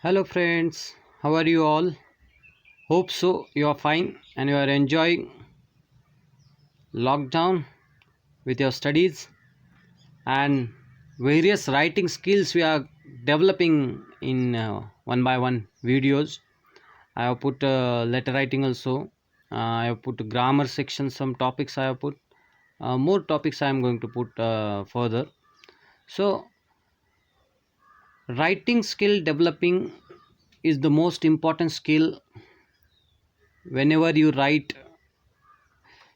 Hello friends, how are you all? Hope so you are fine and you are enjoying lockdown with your studies and various writing skills we are developing in one by one videos. I have put letter writing also. I have put grammar section, some topics I have put. More topics I am going to put further. So writing skill developing is the most important skill. Whenever you write,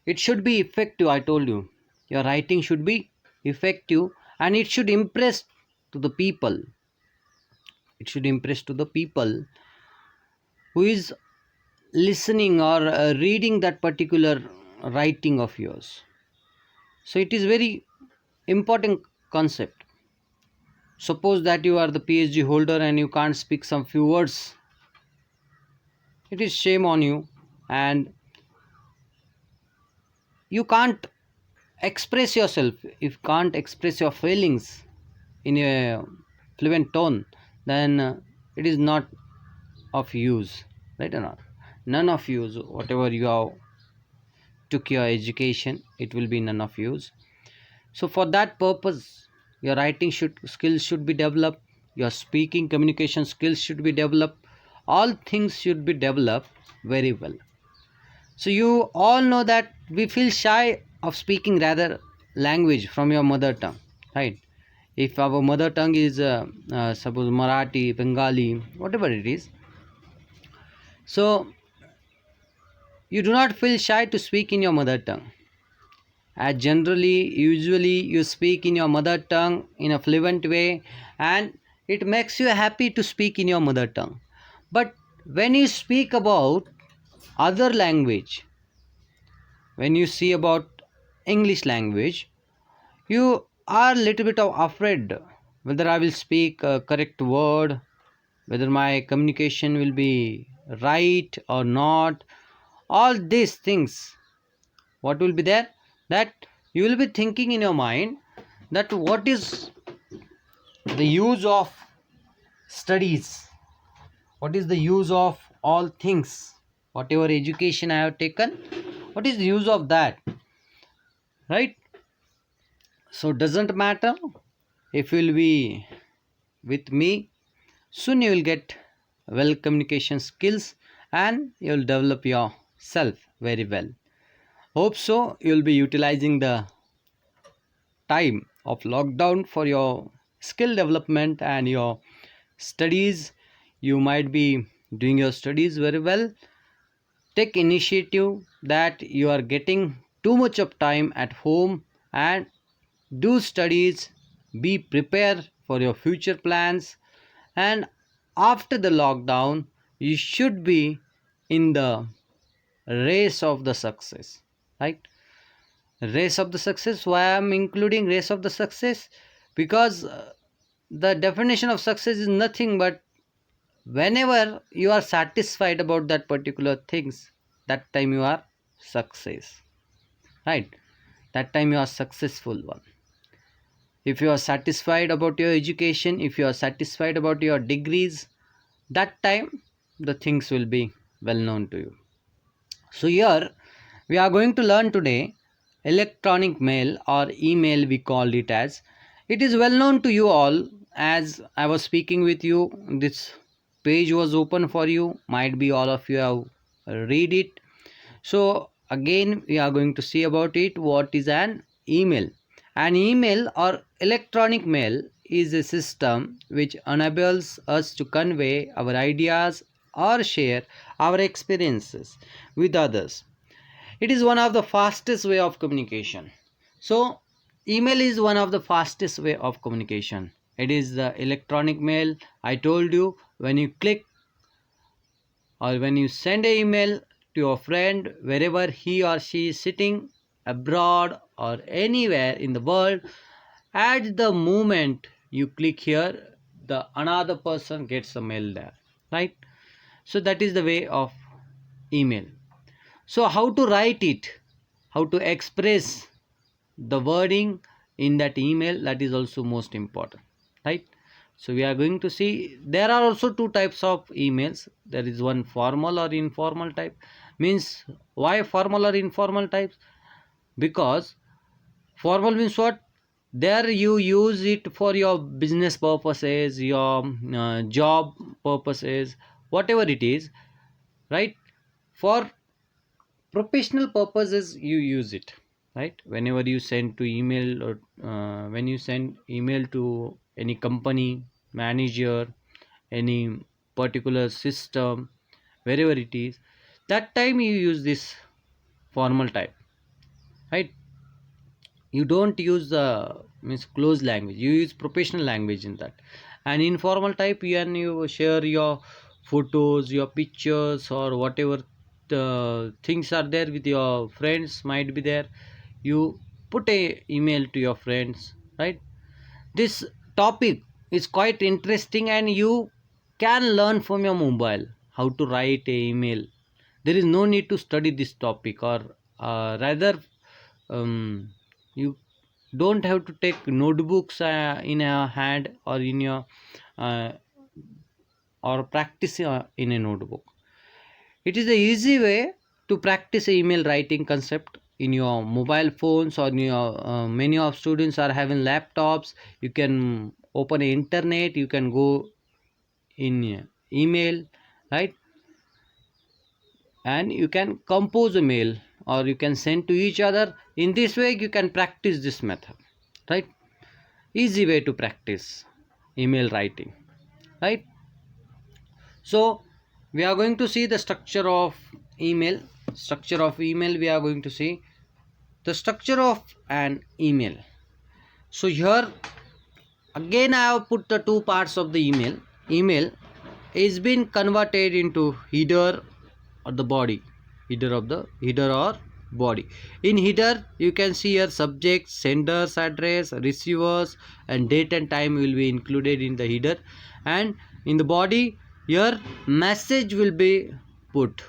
it should be effective. I told you your writing should be effective and it should impress to the people. It should impress to the people who is listening or reading that particular writing of yours. So it is very important concept. Suppose that you are the PhD holder and you can't speak some few words, it is shame on you, and you can't express yourself. If you can't express your feelings in a fluent tone, then it is not of use, right or not? None of use. Whatever you have took your education, it will be none of use. So for that purpose, your writing should skills should be developed, your speaking communication skills should be developed, all things should be developed very well. So you all know that we feel shy of speaking rather language from your mother tongue, right? If our mother tongue is suppose Marathi, Bengali, whatever it is, so you do not feel shy to speak in your mother tongue. As generally, usually you speak in your mother tongue in a fluent way, and it makes you happy to speak in your mother tongue. But when you speak about other language, when you see about English language, you are little bit of afraid whether I will speak a correct word, whether my communication will be right or not. All these things, what will be there? That you will be thinking in your mind that what is the use of studies? What is the use of all things? Whatever education I have taken, what is the use of that? Right? So doesn't matter if you will be with me, soon you will get well communication skills and you will develop yourself very well. Hope so you will be utilizing the time of lockdown for your skill development and your studies. You might be doing your studies very well. Take initiative that you are getting too much of time at home, and do studies, be prepared for your future plans, and after the lockdown you should be in the race of the success, right? Race of the success. Why I'm including race of the success? Because the definition of success is nothing but whenever you are satisfied about that particular things, that time you are success, right? That time you are successful one. If you are satisfied about your education, if you are satisfied about your degrees, that time the things will be well known to you. So here we are going to learn today electronic mail or email, we call it as. It is well known to you all. As I was speaking with you, this page was open for you, might be all of you have read it. So again we are going to see about it. What is an email? An email or electronic mail is a system which enables us to convey our ideas or share our experiences with others. It is one of the fastest way of communication. So email is one of the fastest way of communication. It is the electronic mail. I told you, when you click or when you send an email to your friend wherever he or she is sitting, abroad or anywhere in the world, at the moment you click here, the another person gets a mail there, right? So that is the way of email. So how to write it, how to express the wording in that email, that is also most important, right? So we are going to see there are also two types of emails. There is one formal or informal type. Means why formal or informal types? Because formal means what? There you use it for your business purposes, your job purposes, whatever it is, right? For professional purposes you use it, right? Whenever you send to email, or when you send email to any company manager, any particular system, wherever it is, that time you use this formal type, right? You don't use the means closed language, you use professional language in that. And informal type, when you share your photos, your pictures, or whatever the things are there with your friends might be there, you put a email to your friends, right? This topic is quite interesting, and you can learn from your mobile how to write a email. There is no need to study this topic, or rather, you don't have to take notebooks in a hand, or in your uh, or practice in a notebook. It is a easy way to practice email writing concept in your mobile phones, or in your many of students are having laptops. You can open a internet, you can go in email, right? And you can compose a mail, or you can send to each other. In this way you can practice this method, right? Easy way to practice email writing, right? So we are going to see the structure of email. We are going to see the structure of an email. So here again I have put the two parts of the email is been converted into header or the body, header or body. In header you can see your subject, sender's address, receivers, and date and time will be included in the header. And in the body your message will be put,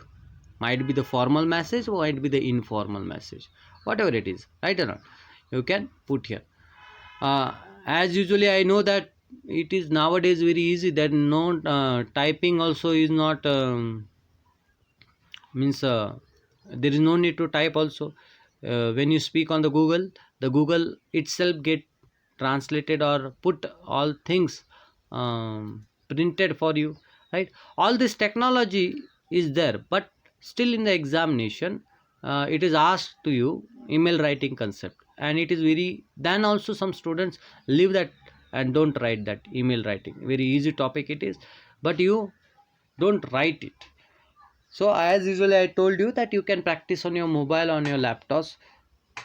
might be the formal message or might be the informal message, whatever it is, right or not, you can put here. As usually I know that it is nowadays very easy, that no typing also is not means there is no need to type also. When you speak on the Google itself get translated or put all things printed for you, right? All this technology is there, but still in the examination it is asked to you email writing concept, and it is very, then also some students leave that and don't write that email writing. Very easy topic it is, but you don't write it. So as usually I told you that you can practice on your mobile, on your laptops.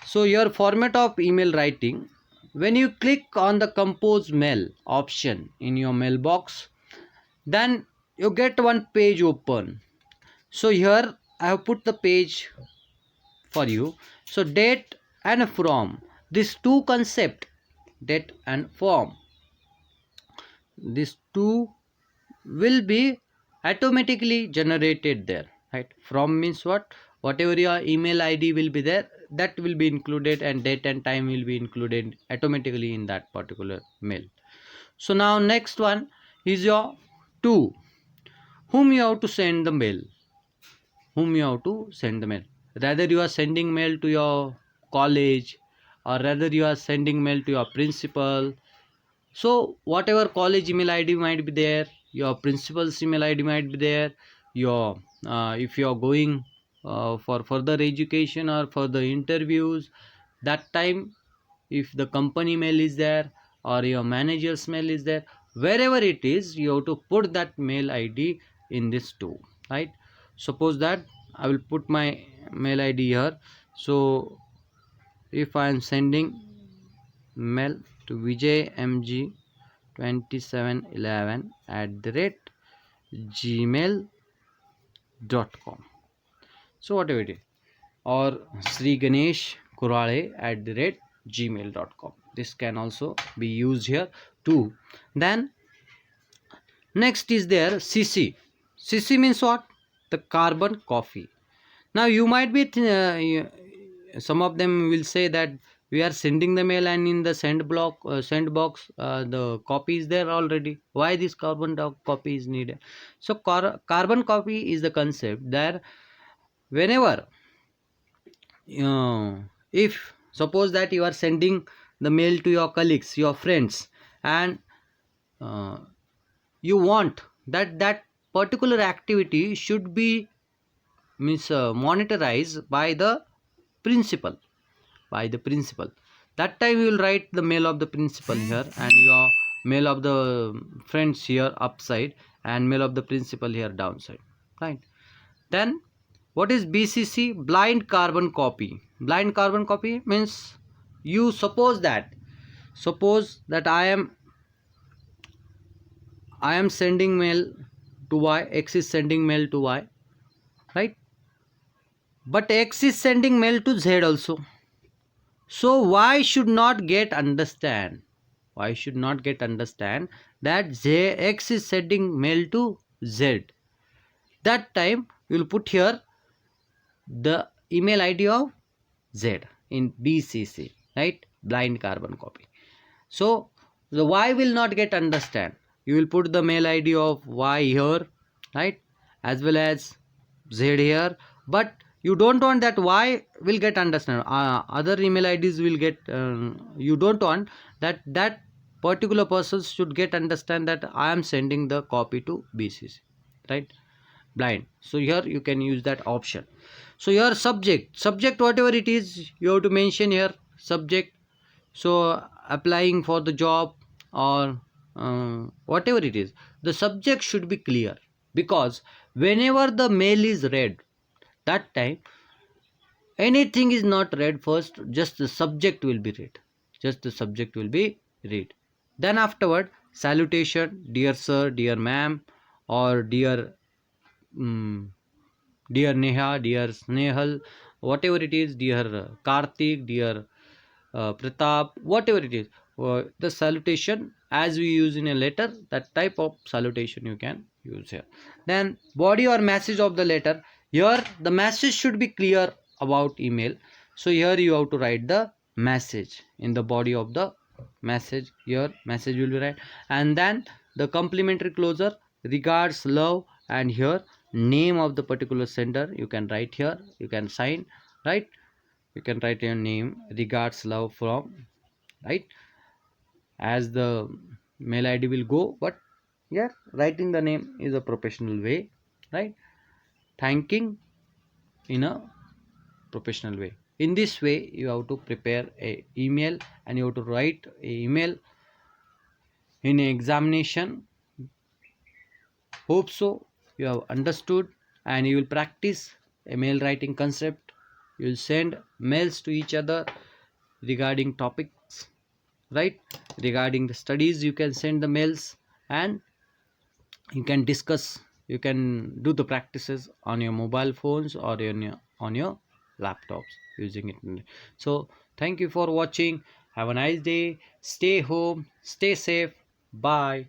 So your format of email writing, when you click on the compose mail option in your mailbox, then you get one page open. So here I have put the page for you. So date and from, these two concept, date and from, these two will be automatically generated there, right? From means what? Whatever your email id will be there, that will be included, and date and time will be included automatically in that particular mail. So now next one is your to whom you have to send the mail. Rather you are sending mail to your college, or rather you are sending mail to your principal. So whatever college email id might be there, your principal's email id might be there, your if you are going for further education or further interviews, that time if the company mail is there or your manager's mail is there, wherever it is, you have to put that mail id in this too, right? Suppose that I will put my mail id here. So if I am sending mail to vijmg2711@gmail.com. So whatever it is, or Sri Ganesh Kurale@gmail.com. This can also be used here too. Then next is there CC. CC means what? The carbon copy. Now you might be some of them will say that we are sending the mail, and in the send box, the copy is there already. Why this copy is needed? So carbon copy is the concept that whenever, if suppose that you are sending the mail to your colleagues, your friends, and uh, you want that that particular activity should be monitorized by the principal, that time you will write the mail of the principal here, and your mail of the friends here upside, and mail of the principal here downside, right? Then what is BCC? Blind carbon copy. Blind carbon copy means, you suppose that I am sending mail to Y, X is sending mail to Y, right? But X is sending mail to Z also. So Y should not get understand. Why should not get understand that X is sending mail to Z. That time you will put here the email ID of Z in BCC, right? Blind carbon copy. So the Y will not get understand. You will put the mail ID of Y here, right? As well as Z here. But you don't want that Y will get understand. Other email IDs will get, you don't want that that particular person should get understand that I am sending the copy to BCC, right? Blind. So here you can use that option. So your subject whatever it is, you have to mention here subject. So applying for the job, or whatever it is, the subject should be clear, because whenever the mail is read, that time anything is not read first, just the subject will be read, then afterward salutation, dear sir, dear ma'am, or mm, dear Neha, dear Snehal, whatever it is, dear Karthik, dear Pratap, whatever it is, the salutation as we use in a letter, that type of salutation you can use here. Then body or message of the letter, here the message should be clear about email. So here you have to write the message in the body of the message. Here message will be right, and then the complimentary closer, regards, love, and here name of the particular sender you can write here, you can sign, right? You can write your name, regards, love from, right, as the mail ID will go. But yeah, writing the name is a professional way, right? Thanking in a professional way. In this way you have to prepare a email, and you have to write a email in a examination. Hope so you have understood, and you will practice a mail writing concept. You will send mails to each other regarding topics, right? Regarding the studies you can send the mails, and you can discuss, you can do the practices on your mobile phones or on your laptops using it. So thank you for watching. Have a nice day. Stay home, stay safe. Bye.